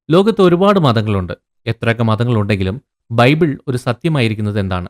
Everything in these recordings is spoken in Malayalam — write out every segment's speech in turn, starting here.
ലോകത്ത് ഒരുപാട് മതങ്ങളുണ്ട്. എത്രയൊക്കെ മതങ്ങളുണ്ടെങ്കിലും ബൈബിൾ ഒരു സത്യമായിരിക്കുന്നത് എന്താണ്?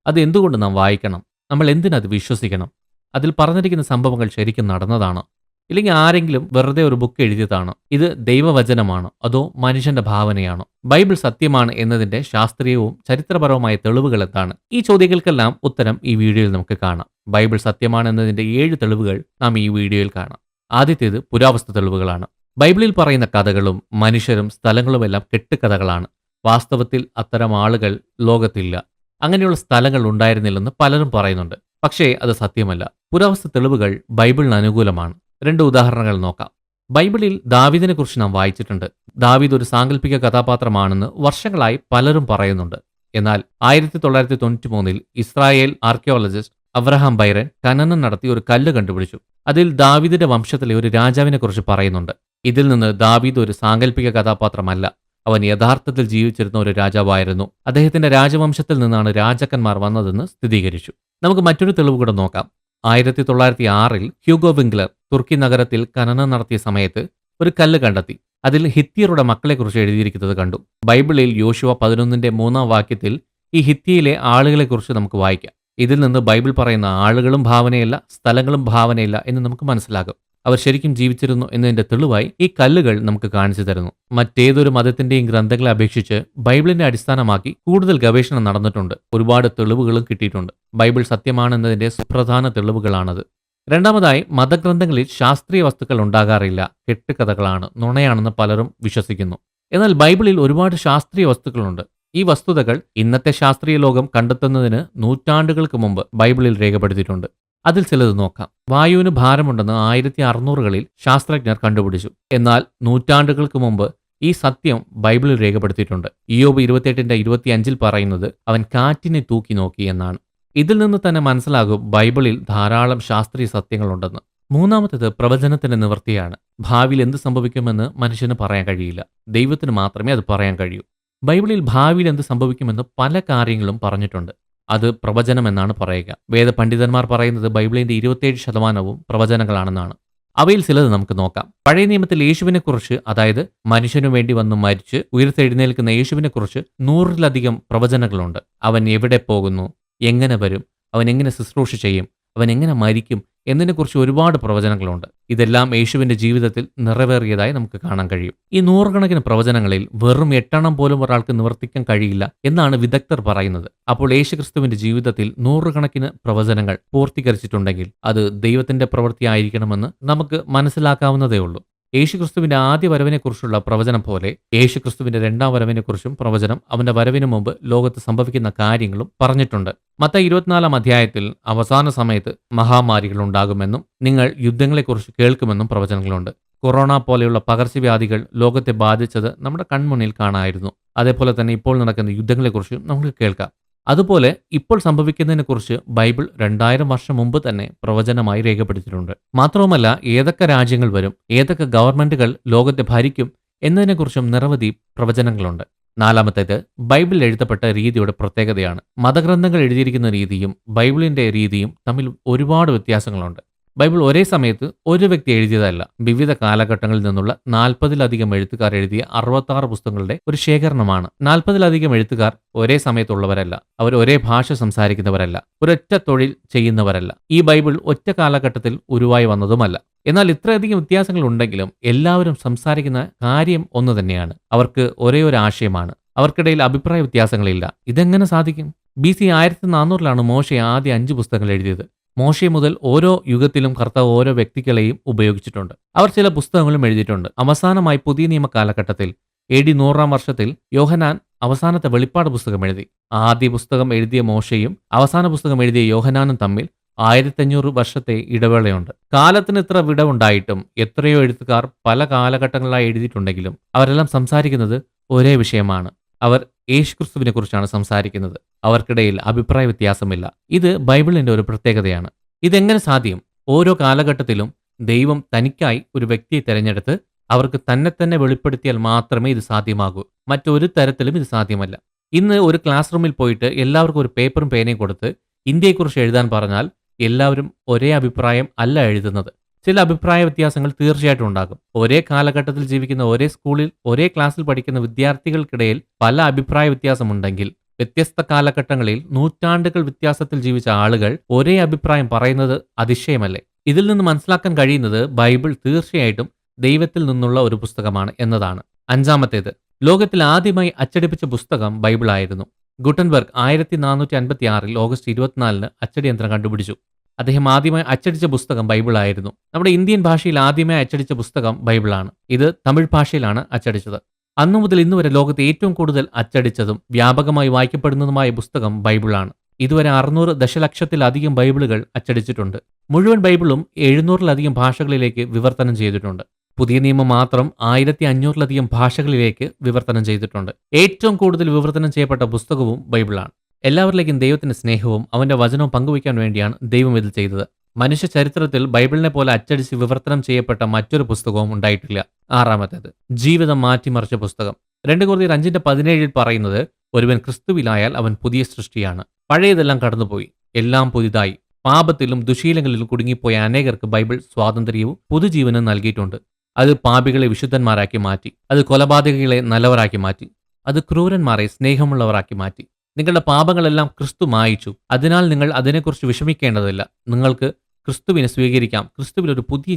അത് എന്തുകൊണ്ട് നാം വായിക്കണം? നമ്മൾ എന്തിനത് വിശ്വസിക്കണം? അതിൽ പറഞ്ഞിരിക്കുന്ന സംഭവങ്ങൾ ശരിക്കും നടന്നതാണോ? ഇല്ലെങ്കിൽ ആരെങ്കിലും വെറുതെ ഒരു ബുക്ക് എഴുതിയതാണോ? ഇത് ദൈവവചനമാണോ? അതോ മനുഷ്യന്റെ ഭാവനയാണോ? ബൈബിൾ സത്യമാണ് എന്നതിന്റെ ശാസ്ത്രീയവും ചരിത്രപരവുമായ തെളിവുകൾ എന്താണ്? ഈ ചോദ്യങ്ങൾക്കെല്ലാം ഉത്തരം ഈ വീഡിയോയിൽ നമുക്ക് കാണാം. ബൈബിൾ സത്യമാണ് എന്നതിന്റെ 7 തെളിവുകൾ നാം ഈ വീഡിയോയിൽ കാണാം. ആദ്യത്തേത് പുരാവസ്തു തെളിവുകളാണ്. ബൈബിളിൽ പറയുന്ന കഥകളും മനുഷ്യരും സ്ഥലങ്ങളുമെല്ലാം കെട്ടുകഥകളാണ്. വാസ്തവത്തിൽ അത്തരം ആളുകൾ ലോകത്തില്ല. അങ്ങനെയുള്ള സ്ഥലങ്ങൾ ഉണ്ടായിരുന്നില്ലെന്ന് പലരും പറയുന്നുണ്ട്. പക്ഷേ അത് സത്യമല്ല. പുരാവസ്തു തെളിവുകൾ ബൈബിളിന് അനുകൂലമാണ്. 2 ഉദാഹരണങ്ങൾ നോക്കാം. ബൈബിളിൽ ദാവീദിനെ കുറിച്ച് നാം വായിച്ചിട്ടുണ്ട്. ദാവീദ് ഒരു സാങ്കല്പിക കഥാപാത്രമാണെന്ന് വർഷങ്ങളായി പലരും പറയുന്നുണ്ട്. എന്നാൽ 1993 ഇസ്രായേൽ ആർക്കിയോളജിസ്റ്റ് അബ്രഹാം ബൈറൻ ഖനനം നടത്തി ഒരു കല്ല് കണ്ടുപിടിച്ചു. അതിൽ ദാവീദിന്റെ വംശത്തിലെ ഒരു രാജാവിനെ കുറിച്ച് പറയുന്നുണ്ട്. ഇതിൽ നിന്ന് ദാവീദ് ഒരു സാങ്കല്പിക കഥാപാത്രമല്ല. അവൻ യഥാർത്ഥത്തിൽ ജീവിച്ചിരുന്ന ഒരു രാജാവായിരുന്നു. അദ്ദേഹത്തിന്റെ രാജവംശത്തിൽ നിന്നാണ് രാജാക്കന്മാർ വന്നതെന്ന് സ്ഥിരീകരിച്ചു. നമുക്ക് മറ്റൊരു തെളിവ് കൂടെ നോക്കാം. 1906 ഹ്യൂഗോ വിംഗ്ലർ തുർക്കി നഗരത്തിൽ ഖനനം നടത്തിയ സമയത്ത് ഒരു കല്ല് കണ്ടെത്തി. അതിൽ ഹിത്യരുടെ മക്കളെക്കുറിച്ച് എഴുതിയിരിക്കുന്നത് കണ്ടു. ബൈബിളിൽ യോശുവ 11-ന്റെ 3-ാം വാക്യത്തിൽ ഈ ഹിത്യയിലെ ആളുകളെക്കുറിച്ച് നമുക്ക് വായിക്കാം. ഇതിൽ നിന്ന് ബൈബിൾ പറയുന്ന ആളുകളും ഭാവനയല്ല, സ്ഥലങ്ങളും ഭാവനയില്ല എന്ന് നമുക്ക് മനസ്സിലാകും. അവർ ശരിക്കും ജീവിച്ചിരുന്നു എന്നതിന്റെ തെളിവായി ഈ കല്ലുകൾ നമുക്ക് കാണിച്ചു തരുന്നു. മറ്റേതൊരു മതത്തിന്റെയും ഗ്രന്ഥങ്ങളെ അപേക്ഷിച്ച് ബൈബിളിനെ അടിസ്ഥാനമാക്കി കൂടുതൽ ഗവേഷണം നടന്നിട്ടുണ്ട്. ഒരുപാട് തെളിവുകളും കിട്ടിയിട്ടുണ്ട്. ബൈബിൾ സത്യമാണെന്നതിന്റെ സുപ്രധാന തെളിവുകളാണത്. രണ്ടാമതായി, മതഗ്രന്ഥങ്ങളിൽ ശാസ്ത്രീയ വസ്തുക്കൾ ഉണ്ടാകാറില്ല. കെട്ടുകഥകളാണ്, നുണയാണെന്ന് പലരും വിശ്വസിക്കുന്നു. എന്നാൽ ബൈബിളിൽ ഒരുപാട് ശാസ്ത്രീയ വസ്തുക്കളുണ്ട്. ഈ വസ്തുതകൾ ഇന്നത്തെ ശാസ്ത്രീയ ലോകം കണ്ടെത്തുന്നതിന് നൂറ്റാണ്ടുകൾക്ക് മുമ്പ് ബൈബിളിൽ രേഖപ്പെടുത്തിയിട്ടുണ്ട്. അതിൽ ചിലത് നോക്കാം. വായുവിന് ഭാരമുണ്ടെന്ന് 1600-കളിൽ ശാസ്ത്രജ്ഞർ കണ്ടുപിടിച്ചു. എന്നാൽ നൂറ്റാണ്ടുകൾക്ക് മുമ്പ് ഈ സത്യം ബൈബിളിൽ രേഖപ്പെടുത്തിയിട്ടുണ്ട്. ഇയ്യോബ് 28-25 പറയുന്നത് അവൻ കാറ്റിനെ തൂക്കി നോക്കി എന്നാണ്. ഇതിൽ നിന്ന് തന്നെ മനസ്സിലാകും ബൈബിളിൽ ധാരാളം ശാസ്ത്രീയ സത്യങ്ങളുണ്ടെന്ന്. മൂന്നാമത്തേത് പ്രവചനത്തിന്റെ നിവൃത്തിയാണ്. ഭാവിയിൽ എന്ത് സംഭവിക്കുമെന്ന് മനുഷ്യന് പറയാൻ കഴിയില്ല. ദൈവത്തിന് മാത്രമേ അത് പറയാൻ കഴിയൂ. ബൈബിളിൽ ഭാവിയിൽ എന്ത് സംഭവിക്കുമെന്ന് പല കാര്യങ്ങളും പറഞ്ഞിട്ടുണ്ട്. അത് പ്രവചനം എന്നാണ് പറയുക. വേദപണ്ഡിതന്മാർ പറയുന്നത് ബൈബിളിന്റെ 27% പ്രവചനങ്ങളാണെന്നാണ്. അവയിൽ ചിലത് നമുക്ക് നോക്കാം. പഴയ നിയമത്തിൽ യേശുവിനെക്കുറിച്ച്, അതായത് മനുഷ്യനു വേണ്ടി വന്നു മരിച്ച് ഉയർത്തെഴുന്നേൽക്കുന്ന യേശുവിനെക്കുറിച്ച് 100-ലധികം പ്രവചനങ്ങളുണ്ട്. അവൻ എവിടെ പോകുന്നു, എങ്ങനെ വരും, അവൻ എങ്ങനെ ശുശ്രൂഷ ചെയ്യും, അവൻ എങ്ങനെ മരിക്കും എന്നതിനെക്കുറിച്ച് ഒരുപാട് പ്രവചനങ്ങളുണ്ട്. ഇതെല്ലാം യേശുവിന്റെ ജീവിതത്തിൽ നിറവേറിയതായി നമുക്ക് കാണാൻ കഴിയും. ഈ 100 കണക്കിന് പ്രവചനങ്ങളിൽ വെറും 8 പോലും ഒരാൾക്ക് നിവർത്തിക്കാൻ കഴിയില്ല എന്നാണ് വിദഗ്ധർ പറയുന്നത്. അപ്പോൾ യേശുക്രിസ്തുവിന്റെ ജീവിതത്തിൽ 100 കണക്കിന് പ്രവചനങ്ങൾ പൂർത്തീകരിച്ചിട്ടുണ്ടെങ്കിൽ അത് ദൈവത്തിന്റെ പ്രവൃത്തിയായിരിക്കണമെന്ന് നമുക്ക് മനസ്സിലാക്കാവുന്നതേ ഉള്ളൂ. യേശുക്രിസ്തുവിന്റെ ആദ്യ വരവിനെക്കുറിച്ചുള്ള പ്രവചനം പോലെ യേശുക്രിസ്തുവിന്റെ 2-ാം വരവിനെക്കുറിച്ചും പ്രവചനം അവന്റെ വരവിനു മുമ്പ് ലോകത്ത് സംഭവിക്കുന്ന കാര്യങ്ങളും പറഞ്ഞിട്ടുണ്ട്. മത്തായി 24-ാം അധ്യായത്തിൽ അവസാന സമയത്ത് മഹാമാരികൾ ഉണ്ടാകുമെന്നും നിങ്ങൾ യുദ്ധങ്ങളെക്കുറിച്ച് കേൾക്കുമെന്നും പ്രവചനങ്ങളുണ്ട്. കൊറോണ പോലെയുള്ള പകർച്ചവ്യാധികൾ ലോകത്തെ ബാധിച്ചത് നമ്മുടെ കൺമുന്നിൽ കാണാമായിരുന്നു. അതേപോലെ തന്നെ ഇപ്പോൾ നടക്കുന്ന യുദ്ധങ്ങളെക്കുറിച്ച് നമുക്ക് കേൾക്കാം. അതുപോലെ ഇപ്പോൾ സംഭവിക്കുന്നതിനെക്കുറിച്ച് ബൈബിൾ 2000 വർഷം മുമ്പ് തന്നെ പ്രവചനമായി രേഖപ്പെടുത്തിയിട്ടുണ്ട്. മാത്രവുമല്ല, ഏതൊക്കെ രാജ്യങ്ങൾ വരും, ഏതൊക്കെ ഗവൺമെന്റുകൾ ലോകത്തെ ഭരിക്കും എന്നതിനെക്കുറിച്ചും നിരവധി പ്രവചനങ്ങളുണ്ട്. നാലാമത്തേത്, ബൈബിൾ എഴുതപ്പെട്ട രീതിയുടെ പ്രത്യേകതയാണ്. മതഗ്രന്ഥങ്ങൾ എഴുതിയിരിക്കുന്ന രീതിയും ബൈബിളിന്റെ രീതിയും തമ്മിൽ ഒരുപാട് വ്യത്യാസങ്ങളുണ്ട്. ബൈബിൾ ഒരേ സമയത്ത് ഒരു വ്യക്തി എഴുതിയതല്ല. വിവിധ കാലഘട്ടങ്ങളിൽ നിന്നുള്ള 40-ലധികം എഴുത്തുകാർ എഴുതിയ 66 പുസ്തകങ്ങളുടെ ഒരു ശേഖരണമാണ്. 40-ലധികം എഴുത്തുകാർ ഒരേ സമയത്തുള്ളവരല്ല. അവർ ഒരേ ഭാഷ സംസാരിക്കുന്നവരല്ല. ഒരൊറ്റ തൊഴിൽ ചെയ്യുന്നവരല്ല. ഈ ബൈബിൾ ഒറ്റ കാലഘട്ടത്തിൽ ഉരുവായി വന്നതുമല്ല. എന്നാൽ ഇത്രയധികം വ്യത്യാസങ്ങൾ ഉണ്ടെങ്കിലും എല്ലാവരും സംസാരിക്കുന്ന കാര്യം ഒന്ന് തന്നെയാണ്. അവർക്ക് ഒരേ ഒരു ആശയമാണ്. അവർക്കിടയിൽ അഭിപ്രായ വ്യത്യാസങ്ങളില്ല. ഇതെങ്ങനെ സാധിക്കും? BC 1400-ലാണ് മോശെ ആദ്യ 5 പുസ്തകങ്ങൾ എഴുതിയത്. മോശെ മുതൽ ഓരോ യുഗത്തിലും കർത്താവ് ഓരോ വ്യക്തികളെയും ഉപയോഗിച്ചിട്ടുണ്ട്. അവർ ചില പുസ്തകങ്ങളും എഴുതിയിട്ടുണ്ട്. അവസാനമായി പുതിയ നിയമ കാലഘട്ടത്തിൽ AD 100-ാം വർഷത്തിൽ യോഹന്നാൻ അവസാനത്തെ വെളിപ്പാട് പുസ്തകം എഴുതി. ആദ്യ പുസ്തകം എഴുതിയ മോശയും അവസാന പുസ്തകം എഴുതിയ യോഹന്നാനും തമ്മിൽ 1500 വർഷത്തെ ഇടവേളയുണ്ട്. കാലത്തിന് ഇത്ര വിടവുണ്ടായിട്ടും എത്രയോ എഴുത്തുകാർ പല കാലഘട്ടങ്ങളിലായി എഴുതിയിട്ടുണ്ടെങ്കിലും അവരെല്ലാം സംസാരിക്കുന്നത് ഒരേ വിഷയമാണ്. അവർ യേശുക്രിസ്തുവിനെ കുറിച്ചാണ് സംസാരിക്കുന്നത്. അവർക്കിടയിൽ അഭിപ്രായ വ്യത്യാസമില്ല. ഇത് ബൈബിളിന്റെ ഒരു പ്രത്യേകതയാണ്. ഇതെങ്ങനെ സാധ്യം? ഓരോ കാലഘട്ടത്തിലും ദൈവം തനിക്കായി ഒരു വ്യക്തിയെ തിരഞ്ഞെടുത്ത് അവർക്ക് തന്നെ വെളിപ്പെടുത്തിയാൽ മാത്രമേ ഇത് സാധ്യമാകൂ. മറ്റൊരു തരത്തിലും ഇത് സാധ്യമല്ല. ഇന്ന് ഒരു ക്ലാസ് റൂമിൽ പോയിട്ട് എല്ലാവർക്കും ഒരു പേപ്പറും പേനയും കൊടുത്ത് ഇന്ത്യയെക്കുറിച്ച് എഴുതാൻ പറഞ്ഞാൽ എല്ലാവരും ഒരേ അഭിപ്രായം അല്ല എഴുതുന്നത്. ചില അഭിപ്രായ വ്യത്യാസങ്ങൾ തീർച്ചയായിട്ടും ഉണ്ടാകും. ഒരേ കാലഘട്ടത്തിൽ ജീവിക്കുന്ന, ഒരേ സ്കൂളിൽ, ഒരേ ക്ലാസ്സിൽ പഠിക്കുന്ന വിദ്യാർത്ഥികൾക്കിടയിൽ പല അഭിപ്രായ വ്യത്യാസമുണ്ടെങ്കിൽ, വ്യത്യസ്ത കാലഘട്ടങ്ങളിൽ നൂറ്റാണ്ടുകൾ വ്യത്യാസത്തിൽ ജീവിച്ച ആളുകൾ ഒരേ അഭിപ്രായം പറയുന്നത് അതിശയമല്ലേ? ഇതിൽ നിന്ന് മനസ്സിലാക്കാൻ കഴിയുന്നത് ബൈബിൾ തീർച്ചയായിട്ടും ദൈവത്തിൽ നിന്നുള്ള ഒരു പുസ്തകമാണ് എന്നതാണ്. അഞ്ചാമത്തേത്, ലോകത്തിൽ ആദ്യമായി അച്ചടിപ്പിച്ച പുസ്തകം ബൈബിളായിരുന്നു. ഗുട്ടൻബർഗ് 1456 ഓഗസ്റ്റ് 24 അച്ചടിയന്ത്രം കണ്ടുപിടിച്ചു. അദ്ദേഹം ആദ്യമായി അച്ചടിച്ച പുസ്തകം ബൈബിളായിരുന്നു. നമ്മുടെ ഇന്ത്യൻ ഭാഷയിൽ ആദ്യമായി അച്ചടിച്ച പുസ്തകം ബൈബിളാണ്. ഇത് തമിഴ് ഭാഷയിലാണ് അച്ചടിച്ചത്. അന്നു മുതൽ ഇന്ന് വരെ ലോകത്ത് ഏറ്റവും കൂടുതൽ അച്ചടിച്ചതും വ്യാപകമായി വായിക്കപ്പെടുന്നതുമായ പുസ്തകം ബൈബിളാണ്. ഇതുവരെ 600 ദശലക്ഷത്തിലധികം ബൈബിളുകൾ അച്ചടിച്ചിട്ടുണ്ട്. മുഴുവൻ ബൈബിളും 700-ലധികം ഭാഷകളിലേക്ക് വിവർത്തനം ചെയ്തിട്ടുണ്ട്. പുതിയ നിയമം മാത്രം 1500-ലധികം ഭാഷകളിലേക്ക് വിവർത്തനം ചെയ്തിട്ടുണ്ട്. ഏറ്റവും കൂടുതൽ വിവർത്തനം ചെയ്യപ്പെട്ട പുസ്തകവും ബൈബിളാണ്. എല്ലാവരിലേക്കും ദൈവത്തിന്റെ സ്നേഹവും അവന്റെ വചനവും പങ്കുവയ്ക്കാൻ വേണ്ടിയാണ് ദൈവം ഇത് ചെയ്തത്. മനുഷ്യ ചരിത്രത്തിൽ ബൈബിളിനെ പോലെ അച്ചടിച്ച് വിവർത്തനം ചെയ്യപ്പെട്ട മറ്റൊരു പുസ്തകവും ഉണ്ടായിട്ടില്ല. ആറാമത്തേത്, ജീവിതം മാറ്റിമറിച്ച പുസ്തകം. 2 കൊരിന്ത്യർ 5:17 പറയുന്നത്, ഒരുവൻ ക്രിസ്തുവിലായാൽ അവൻ പുതിയ സൃഷ്ടിയാണ്, പഴയതെല്ലാം കടന്നുപോയി, എല്ലാം പുതിയതായി. പാപത്തിലും ദുശീലങ്ങളിലും കുടുങ്ങിപ്പോയ അനേകർക്ക് ബൈബിൾ സ്വാതന്ത്ര്യവും പുതുജീവനും നൽകിയിട്ടുണ്ട്. അത് പാപികളെ വിശുദ്ധന്മാരാക്കി മാറ്റി. അത് കൊലപാതകികളെ നല്ലവരാക്കി മാറ്റി. അത് ക്രൂരന്മാരെ സ്നേഹമുള്ളവരാക്കി മാറ്റി. നിങ്ങളുടെ പാപങ്ങളെല്ലാം ക്രിസ്തു മായിച്ചു. അതിനാൽ നിങ്ങൾ അതിനെക്കുറിച്ച് വിഷമിക്കേണ്ടതില്ല. നിങ്ങൾക്ക് ക്രിസ്തുവിനെ സ്വീകരിക്കാം. ക്രിസ്തുവിൽ ഒരു പുതിയ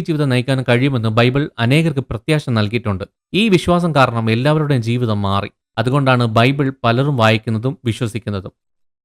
ജീവിതം നയിക്കാനും കഴിയുമെന്ന് ബൈബിൾ അനേകർക്ക് പ്രത്യാശ നൽകിയിട്ടുണ്ട്. ഈ വിശ്വാസം കാരണം എല്ലാവരുടെയും ജീവിതം മാറി. അതുകൊണ്ടാണ് ബൈബിൾ പലരും വായിക്കുന്നതും വിശ്വസിക്കുന്നതും.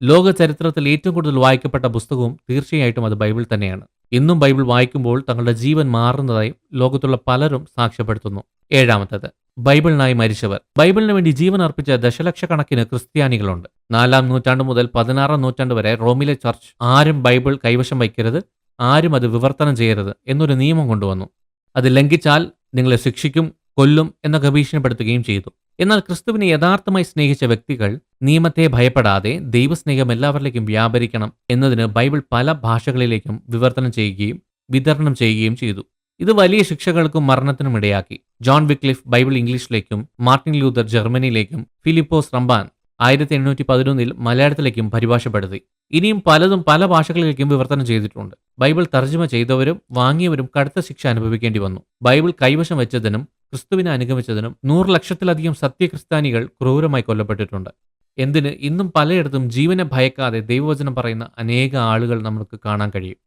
ലോക ചരിത്രത്തിൽ ഏറ്റവും കൂടുതൽ വായിക്കപ്പെട്ട പുസ്തകവും തീർച്ചയായിട്ടും അത് ബൈബിൾ തന്നെയാണ്. ഇന്നും ബൈബിൾ വായിക്കുമ്പോൾ തങ്ങളുടെ ജീവൻ മാറുന്നതായി ലോകത്തുള്ള പലരും സാക്ഷ്യപ്പെടുത്തുന്നു. ഏഴാമത്തേത്, ബൈബിളിനായി മരിച്ചവർ. ബൈബിളിന് വേണ്ടി ജീവൻ അർപ്പിച്ച ദശലക്ഷക്കണക്കിന് ക്രിസ്ത്യാനികളുണ്ട്. 4-ാം നൂറ്റാണ്ട് മുതൽ 16-ാം നൂറ്റാണ്ട് വരെ റോമിലെ ചർച്ച് ആരും ബൈബിൾ കൈവശം വയ്ക്കരുത്, ആരും അത് വിവർത്തനം ചെയ്യരുത് എന്നൊരു നിയമം കൊണ്ടുവന്നു. അത് ലംഘിച്ചാൽ നിങ്ങളെ ശിക്ഷിക്കും, കൊല്ലും എന്നൊക്കെ ഭീഷണിപ്പെടുത്തുകയും ചെയ്തു. എന്നാൽ ക്രിസ്തുവിനെ യഥാർത്ഥമായി സ്നേഹിച്ച വ്യക്തികൾ നിയമത്തെ ഭയപ്പെടാതെ ദൈവസ്നേഹം എല്ലാവരിലേക്കും വ്യാപരിക്കണം എന്നതിന് ബൈബിൾ പല ഭാഷകളിലേക്കും വിവർത്തനം ചെയ്യുകയും വിതരണം ചെയ്യുകയും ചെയ്തു. ഇത് വലിയ ശിക്ഷകൾക്കും മരണത്തിനും ഇടയാക്കി. ജോൺ വിക്ലിഫ് ബൈബിൾ ഇംഗ്ലീഷിലേക്കും, മാർട്ടിൻ ലൂതർ ജർമ്മനിയിലേക്കും, ഫിലിപ്പോസ് റംബാൻ 1811 മലയാളത്തിലേക്കും പരിഭാഷപ്പെടുത്തി. ഇനിയും പലതും പല ഭാഷകളിലേക്കും വിവർത്തനം ചെയ്തിട്ടുണ്ട്. ബൈബിൾ തർജ്ജമ ചെയ്തവരും വാങ്ങിയവരും കടുത്ത ശിക്ഷ അനുഭവിക്കേണ്ടി വന്നു. ബൈബിൾ കൈവശം വെച്ചതിനും ക്രിസ്തുവിനെ അനുഗമിച്ചതിനും 100 ലക്ഷത്തിലധികം സത്യക്രിസ്ത്യാനികൾ ക്രൂരമായി കൊല്ലപ്പെട്ടിട്ടുണ്ട്. എന്തിന്, ഇന്നും പലയിടത്തും ജീവനെ ഭയക്കാതെ ദൈവവചനം പറയുന്ന അനേക ആളുകൾ നമുക്ക് കാണാൻ കഴിയും.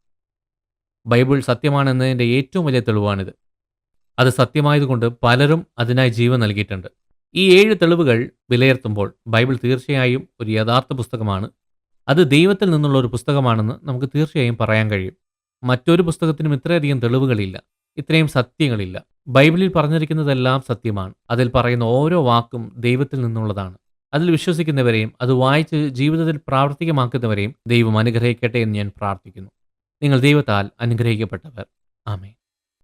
ബൈബിൾ സത്യമാണെന്നതിൻ്റെ ഏറ്റവും വലിയ തെളിവാണിത്. അത് സത്യമായതുകൊണ്ട് പലരും അതിനായി ജീവൻ നൽകിയിട്ടുണ്ട്. ഈ 7 തെളിവുകൾ വിലയിരുത്തുമ്പോൾ ബൈബിൾ തീർച്ചയായും ഒരു യഥാർത്ഥ പുസ്തകമാണ്. അത് ദൈവത്തിൽ നിന്നുള്ള ഒരു പുസ്തകമാണെന്ന് നമുക്ക് തീർച്ചയായും പറയാൻ കഴിയും. മറ്റൊരു പുസ്തകത്തിനും ഇത്രയധികം തെളിവുകളില്ല, ഇത്രയും സത്യങ്ങളില്ല. ബൈബിളിൽ പറഞ്ഞിരിക്കുന്നതെല്ലാം സത്യമാണ്. അതിൽ പറയുന്ന ഓരോ വാക്കും ദൈവത്തിൽ നിന്നുള്ളതാണ്. അതിൽ വിശ്വസിക്കുന്നവരെയും അത് വായിച്ച് ജീവിതത്തിൽ പ്രാവർത്തികമാക്കുന്നവരെയും ദൈവം അനുഗ്രഹിക്കട്ടെ എന്ന് ഞാൻ പ്രാർത്ഥിക്കുന്നു. നിങ്ങൾ ദൈവത്താൽ അനുഗ്രഹിക്കപ്പെട്ടവർ. ആമേൻ.